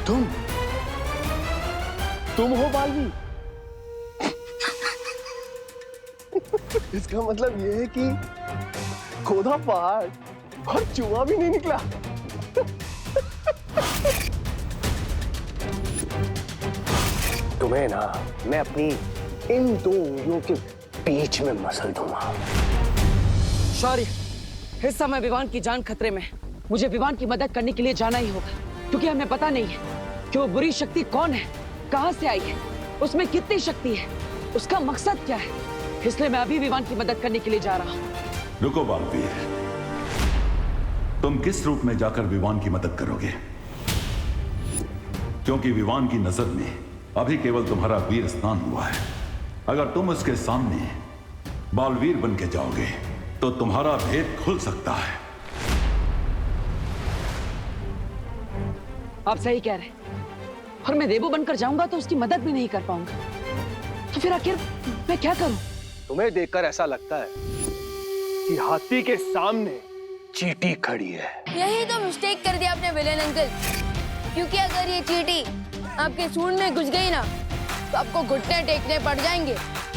तुम हो बालवीर? इसका मतलब ये है कि खोदा पहाड़ और चूहा भी नहीं निकला। तुम्हें ना मैं अपनी इन दो उंगलियों के बीच में मसल दूंगा। शौर्य, इस समय विवान की जान खतरे में। मुझे विवान की मदद करने के लिए जाना ही होगा, क्योंकि हमें पता नहीं है कि वो बुरी शक्ति कौन है, कहां से आई है, उसमें कितनी शक्ति है, उसका मकसद क्या है। इसलिए मैं अभी विवान की मदद करने के लिए जा रहा हूं। रुको बालवीर, तुम किस रूप में जाकर विवान की मदद करोगे? क्योंकि विवान की नजर में अभी केवल तुम्हारा वीर स्नान हुआ है। अगर तुम उसके सामने बालवीर बन के जाओगे तो तुम्हारा भेद खुल सकता है। आप सही कह रहे हैं, और मैं देवो बनकर जाऊंगा तो उसकी मदद भी नहीं कर पाऊंगा। तो फिर आखिर मैं क्या करूं? तुम्हें देखकर ऐसा लगता है कि हाथी के सामने चींटी खड़ी है। यही तो मिस्टेक कर दिया आपने विलेन अंकल, क्योंकि अगर ये चींटी आपके सूंड में घुस गई ना तो आपको घुटने टेकने पड़ जाएंगे।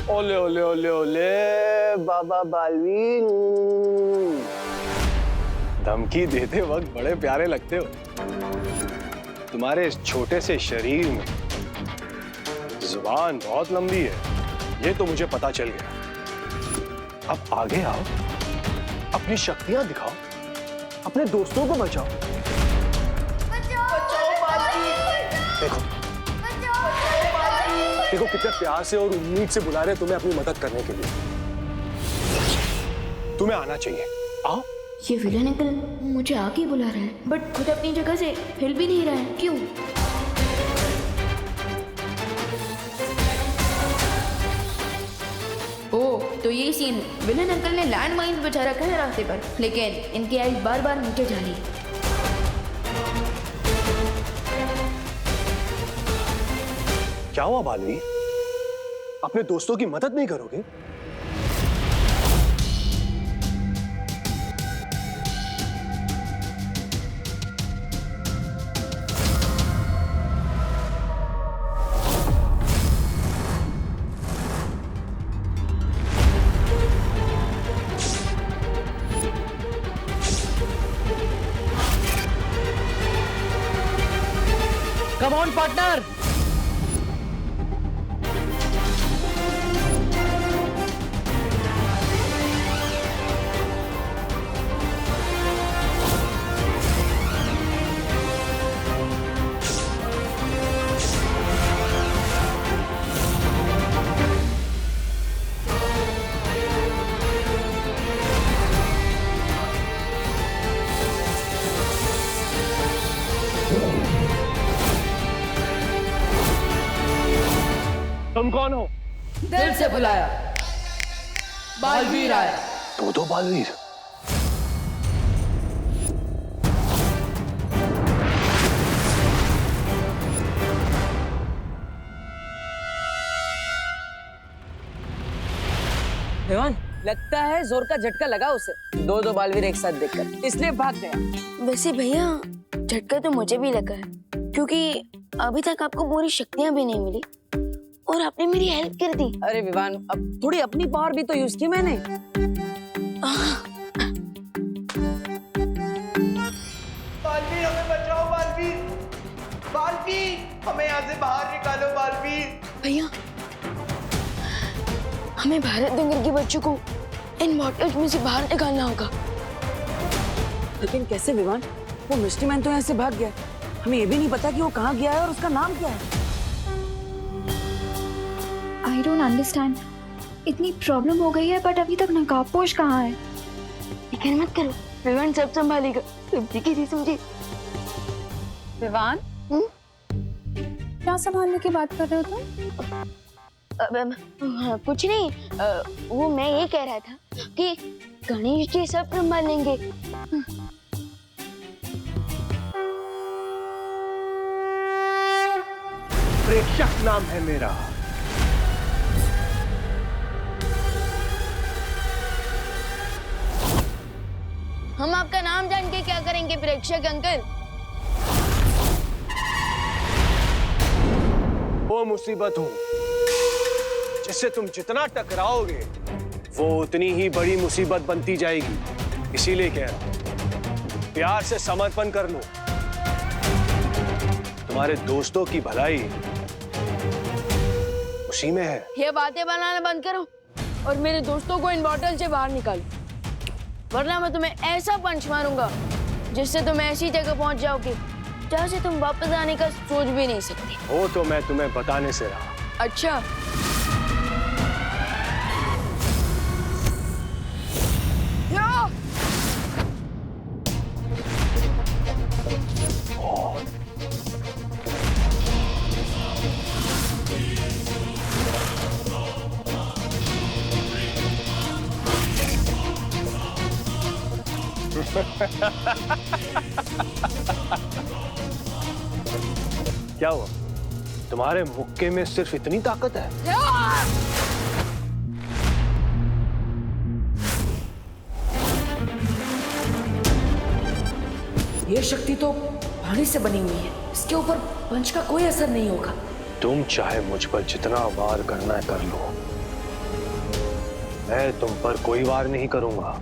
ओले ओले ओले ओले बाबा बालवीर, धमकी देते वक्त बड़े प्यारे लगते हो। तुम्हारे इस छोटे से शरीर में जुबान बहुत लंबी है, ये तो मुझे पता चल गया। अब आगे आओ, अपनी शक्तियां दिखाओ, अपने दोस्तों को बचाओ। देखो देखो कितने प्यार से और उम्मीद से बुला रहे तुम्हें अपनी मदद करने के लिए। तुम्हें आना चाहिए, आओ। ये विलन अंकल मुझे आके बुला रहा है, बट खुद अपनी जगह से हिल भी नहीं रहा है, क्यों? ओह, तो ये सीन, विलन अंकल ने लैंड माइन्स बिछा रखा है रास्ते पर, लेकिन इनकी आइज बार बार नीचे जा रही है। क्या हुआ बालवीर? अपने दोस्तों की मदद नहीं करोगे? Come on partner. तुम कौन हो? दिल से बुलाया, बालवीर आया। दो बालवीर? विवान, लगता है जोर का झटका लगा उसे, दो बालवीर एक साथ देखकर, इसलिए भाग गया। वैसे भैया झटका तो मुझे भी लगा है, क्योंकि अभी तक आपको पूरी शक्तियां भी नहीं मिली और आपने मेरी हेल्प कर दी। अरे विवान, अब थोड़ी अपनी पावर भी तो यूज की मैंने। बालवीर, हमें बचाओ बालवीर, बालवीर, हमें यहाँ से बाहर निकालो बालवीर। भैया, हमें भारत दंगल के बच्चों को इन मॉर्टल्स में से बाहर निकालना होगा। लेकिन कैसे विवान? वो मिस्टी मैन तो यहाँ से भाग गया, हमें ये भी नहीं पता कि वो कहाँ गया है और उसका नाम क्या है। आई डोंट अंडरस्टैंड, इतनी प्रॉब्लम हो गई है बट अभी तक नकाबपोश कहाँ है? फिक्र मत करो, विवान सब संभालेगा। समझी कि नहीं समझी? विवान, क्या संभालने की बात कर रहे हो तुम? कुछ नहीं, वो मैं ये कह रहा था कि गणेश जी सब संभालेंगे। प्रेक्षक नाम है मेरा। हम आपका नाम जान के क्या करेंगे प्रेक्षक अंकल? वो मुसीबत हूं जिससे तुम जितना टकराओगे वो उतनी ही बड़ी मुसीबत बनती जाएगी। इसीलिए कह रहा हूं, प्यार से समर्पण कर लो। तुम्हारे दोस्तों की भलाई उसी में है। ये बातें बनाना बंद करो और मेरे दोस्तों को इन बॉटल से बाहर निकालो, वरना मैं तुम्हें ऐसा पंच मारूंगा जिससे तुम ऐसी जगह पहुंच जाओगे जहां से तुम वापस आने का सोच भी नहीं सकती। वो तो मैं तुम्हें बताने से रहा। अच्छा, क्या हुआ? तुम्हारे मुक्के में सिर्फ इतनी ताकत है? ये शक्ति तो पानी से बनी हुई है, इसके ऊपर पंच का कोई असर नहीं होगा। तुम चाहे मुझ पर जितना वार करना है कर लो, मैं तुम पर कोई वार नहीं करूंगा,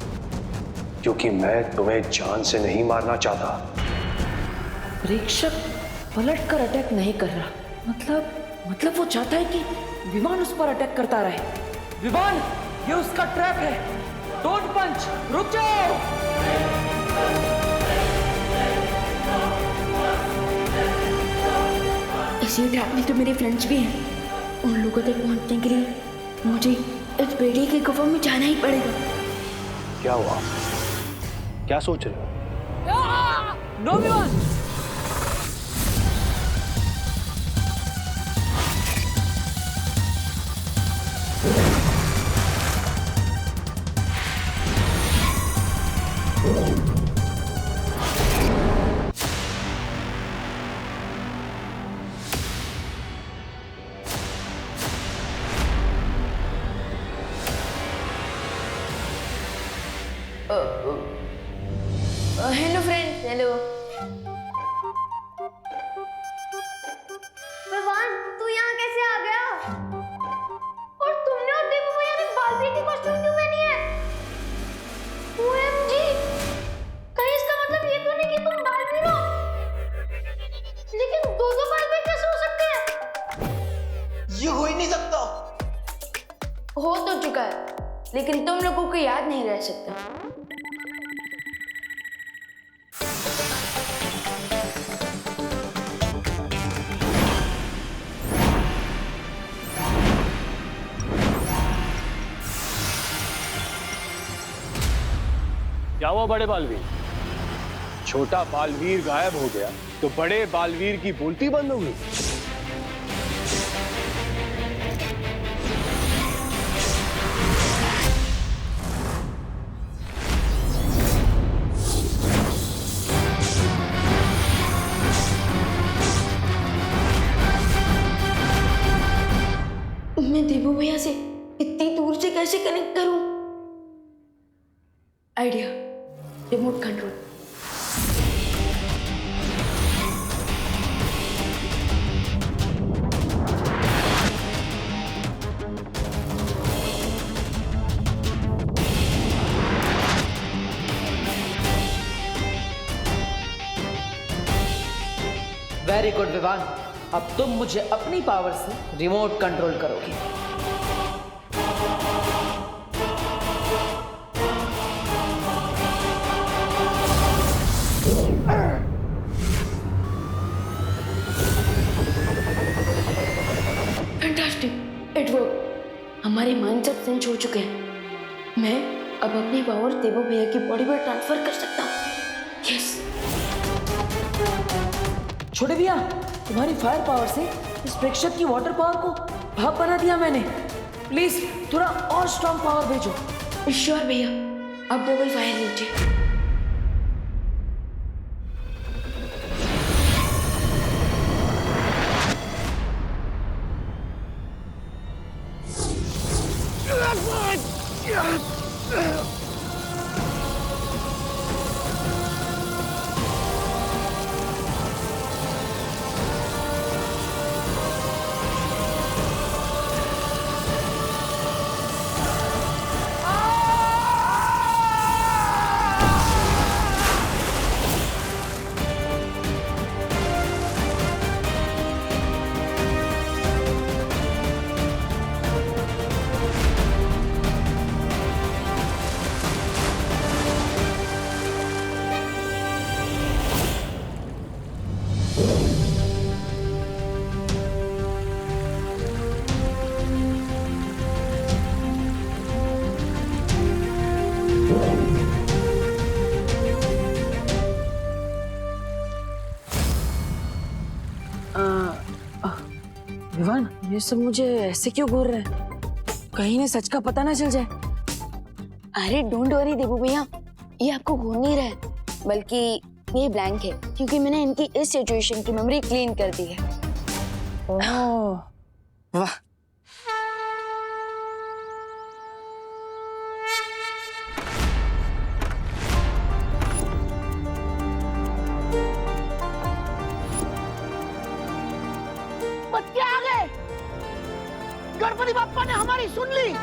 क्योंकि मैं तुम्हें जान से नहीं मारना चाहता। प्रेक्षक पलट कर अटैक नहीं कर रहा, मतलब वो चाहता है कि विमान उस पर अटैक करता रहे। विमान, ये उसका ट्रैप है। डोंट पंच, रुक जाओ। इसी ट्रैप में तो मेरे फ्रेंड्स भी हैं। उन लोगों तक पहुंचने के लिए मुझे इस बेड़ी के गुफा में जाना ही पड़ेगा। क्या हुआ? क्या सोच रहे हो? नो विमान। Hello friends, hello. विवान, तू यहाँ कैसे आ गया? और तुमने और देवू भैया ने बालवीर की कॉस्ट्यूम क्यों पहनी है? OMG! कहीं इसका मतलब ये तो नहीं कि तुम बालवीर हो? लेकिन दो बालवीर कैसे हो सकते हैं? ये हो ही नहीं सकता। हो तो चुका है, लेकिन तुम लोगों को याद नहीं रह सकता। क्या हुआ बड़े बालवीर? छोटा बालवीर गायब हो गया तो बड़े बालवीर की बोलती बंद हो गई। मैं देवू भैया से इतनी दूर से कैसे कनेक्ट करूं? Idea, remote control. Very good Vivaan, अब तुम मुझे अपनी पावर से रिमोट कंट्रोल करोगी। Fantastic, it work. हमारे माइंड सब सिंच हो चुके हैं। मैं अब अपनी पावर देवू भैया की बॉडी में ट्रांसफर कर सकता हूँ। यस। छोटे भैया, तुम्हारी फायर पावर से इस प्रेक्षक की वाटर पावर को भाप बना दिया मैंने। प्लीज थोड़ा और स्ट्रॉन्ग पावर भेजो। श्योर भैया, अब डबल फायर लीजिए। विवान, ये सब मुझे ऐसे क्यों घूर रहा है? कहीं ने सच का पता ना चल जाए। अरे डोंट वरी देबू भैया, ये आपको घूर नहीं रहा है, बल्कि ये ब्लैंक है क्योंकि मैंने इनकी इस सिचुएशन की मेमोरी क्लीन कर दी है। ओह, वाह। बच्चे आ गए। गणपति बाप्पा ने हमारी सुन ली।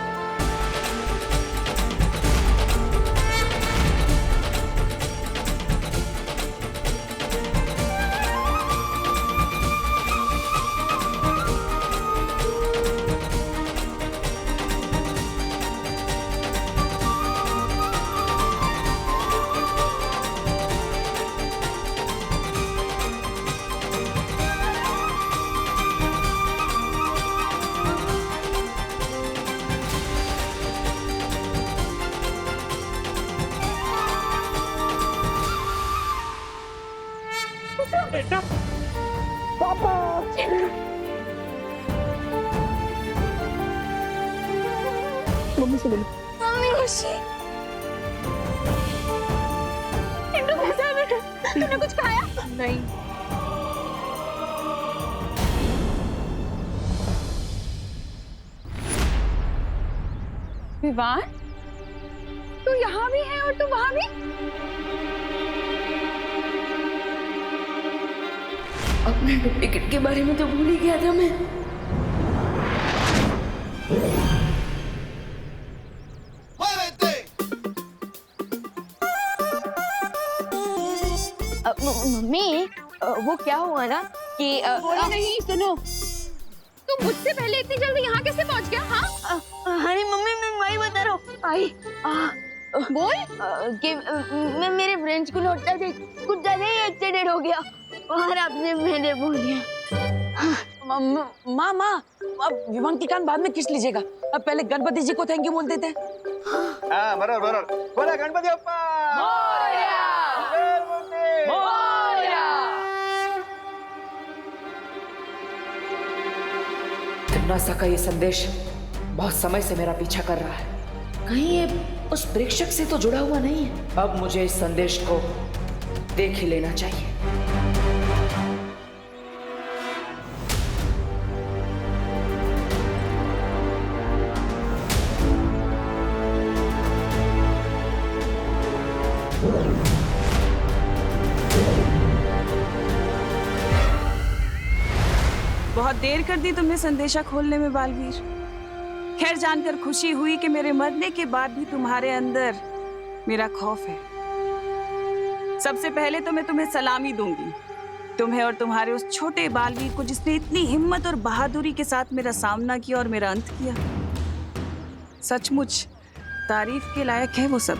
बेटा, पापा। मम्मी से बोलो। मम्मी खुशी, चिंटू कैसा है बेटा? तूने कुछ खाया? नहीं। विवान, तू यहाँ भी है और तू वहां भी? अपने डुप्लीकेट के बारे में तो भूल ही गया था मैं। मम्मी, वो क्या हुआ ना कि बोलो नहीं, सुनो। तू मुझसे पहले इतनी जल्दी यहाँ कैसे पहुँच गया? हाँ, अरे मम्मी, मैं वही बता रहा हूँ। आई बोल। कि मैं मेरे फ्रेंड्स को लौटता थी, कुछ ज्यादा ही एक्सीडेंट हो गया और आपने मैंने बोल दिया। माँ, अब विवान की कान बाद में किस लीजिएगा, अब पहले गणपति जी को थैंक यू बोल देते हैं। हाँ, बराबर। बोला गणपति बाप्पा मोरया। नासा का ये संदेश बहुत समय से मेरा पीछा कर रहा है। कहीं ये उस प्रेक्षक से तो जुड़ा हुआ नहीं है। अब मुझे इस संदेश को देख ही लेना चाहिए। बहुत देर कर दी तुमने संदेशा खोलने में बालवीर। खैर, जानकर खुशी हुई कि मेरे मरने के बाद भी तुम्हारे अंदर मेरा खौफ है। सबसे पहले तो मैं तुम्हें सलामी दूंगी, तुम्हें और तुम्हारे उस छोटे बालवीर को जिसने इतनी हिम्मत और बहादुरी के साथ मेरा सामना किया और मेरा अंत किया। सचमुच तारीफ के लायक है वो सब।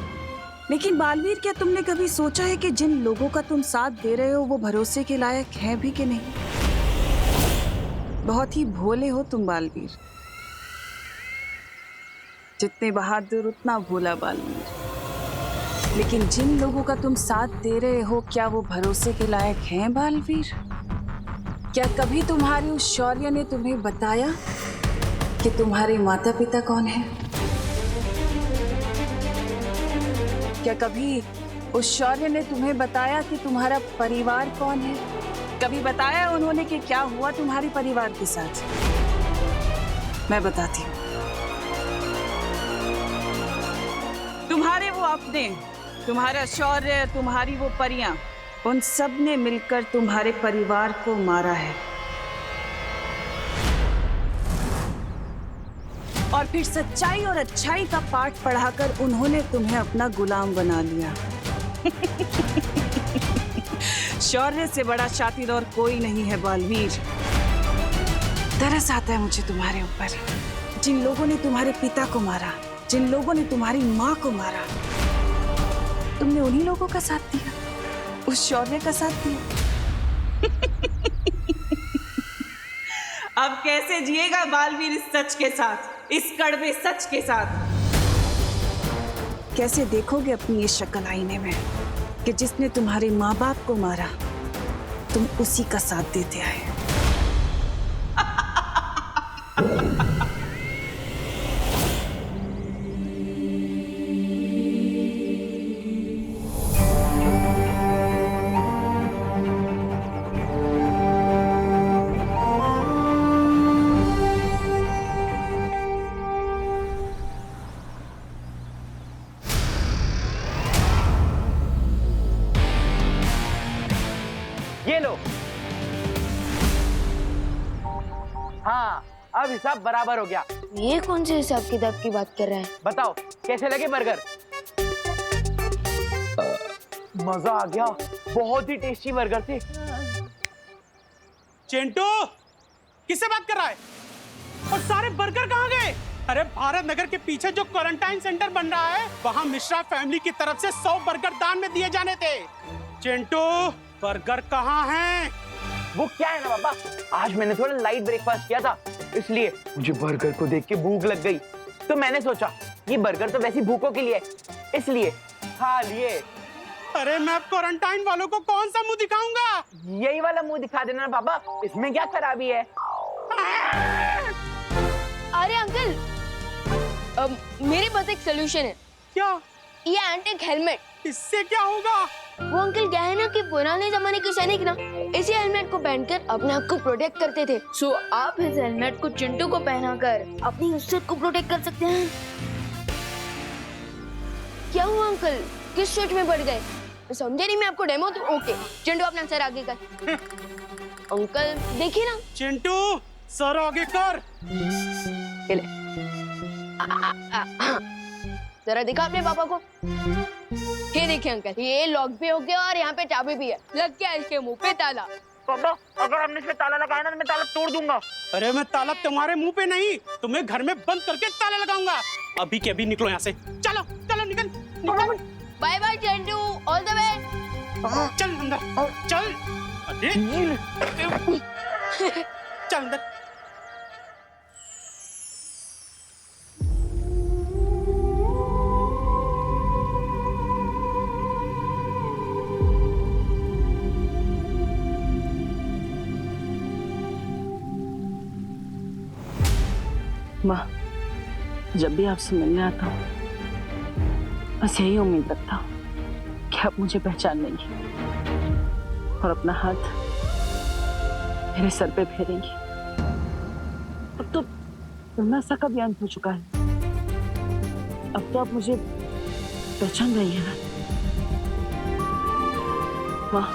लेकिन बालवीर, क्या तुमने कभी सोचा है कि जिन लोगों का तुम साथ दे रहे हो वो भरोसे के लायक हैं भी कि नहीं? बहुत ही भोले हो तुम बालवीर। जितने बहादुर उतना भोला बालवीर। लेकिन जिन लोगों का तुम साथ दे रहे हो, क्या वो भरोसे के लायक हैं बालवीर? क्या कभी तुम्हारी उस शौर्य ने तुम्हें बताया कि तुम्हारे माता पिता कौन हैं? क्या कभी उस शौर्य ने तुम्हें बताया कि तुम्हारा परिवार कौन है? कभी बताया उन्होंने कि क्या हुआ तुम्हारे परिवार के साथ? मैं बताती हूँ। तुम्हारे वो अपने, तुम्हारा शौर्य, तुम्हारी वो परियां, उन सब ने मिलकर तुम्हारे परिवार को मारा है। और फिर सच्चाई और अच्छाई का पाठ पढ़ाकर उन्होंने तुम्हें अपना गुलाम बना लिया। शौर्य से बड़ा शातिर और कोई नहीं है बालवीर। तरस आता है मुझे तुम्हारे ऊपर। जिन लोगों ने तुम्हारे पिता को मारा, जिन लोगों ने तुम्हारी माँ को मारा, तुमने उन्हीं लोगों का साथ दिया, उस शौर्य का साथ दिया। अब कैसे जिएगा बालवीर इस सच के साथ, इस कड़वे सच के साथ? कैसे देखोगे अपनी ये शक्ल आईने में कि जिसने तुम्हारे माँ बाप को मारा, तुम उसी का साथ देते आए? ये लो। हाँ, अब हिसाब बराबर हो गया। ये कौन से हिसाब किताब की बात कर रहा है? बताओ कैसे लगे बर्गर? मजा आ गया, बहुत ही टेस्टी बर्गर थे। चिंटू किससे बात कर रहा है? और सारे बर्गर कहाँ गए? अरे भारत नगर के पीछे जो क्वारंटाइन सेंटर बन रहा है, वहाँ मिश्रा फैमिली की तरफ से 100 बर्गर दान में दिए जाने थे। चिंटू बर्गर कहाँ हैं? वो क्या है ना पापा, आज मैंने थोड़ा लाइट ब्रेकफास्ट किया था, इसलिए मुझे बर्गर को देख के भूख लग गई। तो मैंने सोचा ये बर्गर तो वैसी भूखों के लिए है, इसलिए खा लिए। अरे मैं क्वारंटाइन वालों को कौन सा मुंह दिखाऊंगा? यही वाला मुंह दिखा देना पापा, इसमें क्या खराबी है? अरे अंकल, मेरे पास एक सोल्यूशन है। क्या? ये एंटी हेलमेट। इससे क्या होगा? वो अंकल क्या है ना कि पुराने जमाने के सैनिक ना इसी हेलमेट को पहनकर अपने आप को प्रोटेक्ट करते थे। सो आप इस हेलमेट को चिंटू को पहनाकर अपनी इज्जत को प्रोटेक्ट कर सकते हैं। क्या हुआ अंकल, किस सोच में पड़ गए? समझे नहीं मैं आपको डेमो तो ओके। चिंटू अपना सर आगे कर। अंकल देखिए ना। चिंटू सर आगे कर। जरा दिखा अपने पापा को। ये देखिए अंकल, ये लॉक भी हो गया और यहाँ पे चाबी भी है। लग गया इसके मुंह पे ताला। पापा अगर हमने इसमें ताला लगाया ना तो मैं ताला तोड़ दूंगा। अरे मैं ताला तुम्हारे मुंह पे नहीं, तुम्हें घर में बंद करके ताला लगाऊंगा। अभी के अभी निकलो यहाँ से। चलो चलो निकल। Bye bye Chintu, all the best. चल अंदर चल। अरे चल अंदर। माँ, जब भी आपसे मिलने आता हूँ बस यही उम्मीद रखता हूँ कि आप मुझे पहचान लेंगी और अपना हाथ मेरे सर पे फेरेंगी। अब तो उम्र का भी अंत हो चुका है। अब तो आप मुझे पहचान रही है ना माँ?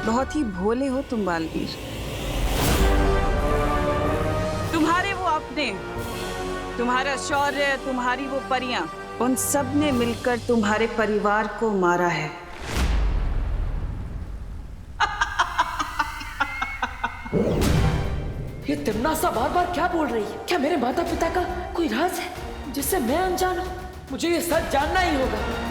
बहुत ही भोले हो तुम बालवीर। तुम्हारे वो अपने, तुम्हारा शौर्य, तुम्हारी वो परियां, उन सब ने मिलकर तुम्हारे परिवार को मारा है। ये तिम्नासा बार बार क्या बोल रही है? क्या मेरे माता पिता का कोई राज है जिससे मैं अनजान हूँ? मुझे ये सच जानना ही होगा।